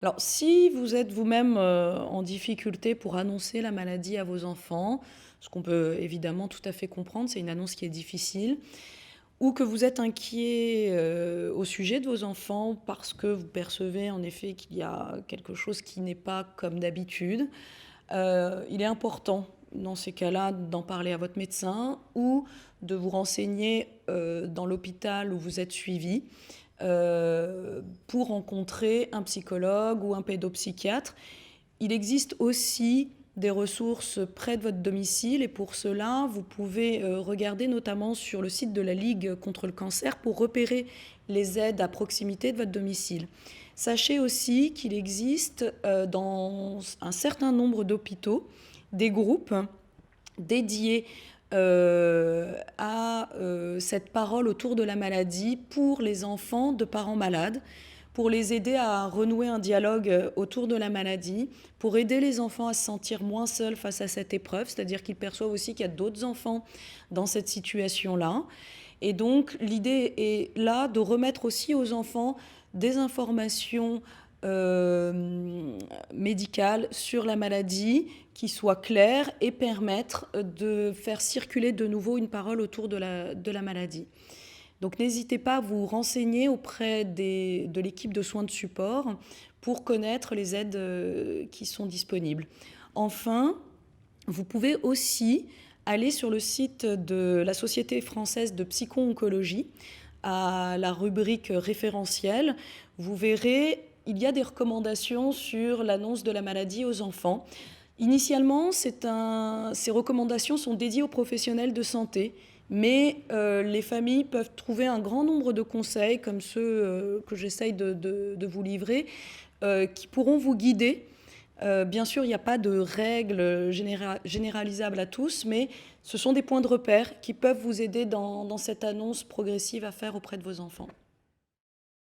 Alors, si vous êtes vous-même en difficulté pour annoncer la maladie à vos enfants, ce qu'on peut évidemment tout à fait comprendre, c'est une annonce qui est difficile, ou que vous êtes inquiet au sujet de vos enfants parce que vous percevez en effet qu'il y a quelque chose qui n'est pas comme d'habitude, il est important dans ces cas-là d'en parler à votre médecin ou de vous renseigner dans l'hôpital où vous êtes suivi pour rencontrer un psychologue ou un pédopsychiatre. Il existe aussi des ressources près de votre domicile et pour cela, vous pouvez regarder notamment sur le site de la Ligue contre le cancer pour repérer les aides à proximité de votre domicile. Sachez aussi qu'il existe dans un certain nombre d'hôpitaux des groupes dédiés à cette parole autour de la maladie pour les enfants de parents malades, pour les aider à renouer un dialogue autour de la maladie, pour aider les enfants à se sentir moins seuls face à cette épreuve, c'est-à-dire qu'ils perçoivent aussi qu'il y a d'autres enfants dans cette situation-là. Et donc l'idée est là de remettre aussi aux enfants des informations médicales sur la maladie qui soient claires et permettre de faire circuler de nouveau une parole autour de la maladie. Donc n'hésitez pas à vous renseigner auprès de l'équipe de soins de support pour connaître les aides qui sont disponibles. Enfin, vous pouvez aussi aller sur le site de la Société française de psycho-oncologie, à la rubrique référentielle. Vous verrez, il y a des recommandations sur l'annonce de la maladie aux enfants. Initialement, ces recommandations sont dédiées aux professionnels de santé, mais les familles peuvent trouver un grand nombre de conseils, comme ceux que j'essaye de vous livrer, qui pourront vous guider. Bien sûr, il n'y a pas de règles généralisables à tous, mais ce sont des points de repère qui peuvent vous aider dans cette annonce progressive à faire auprès de vos enfants.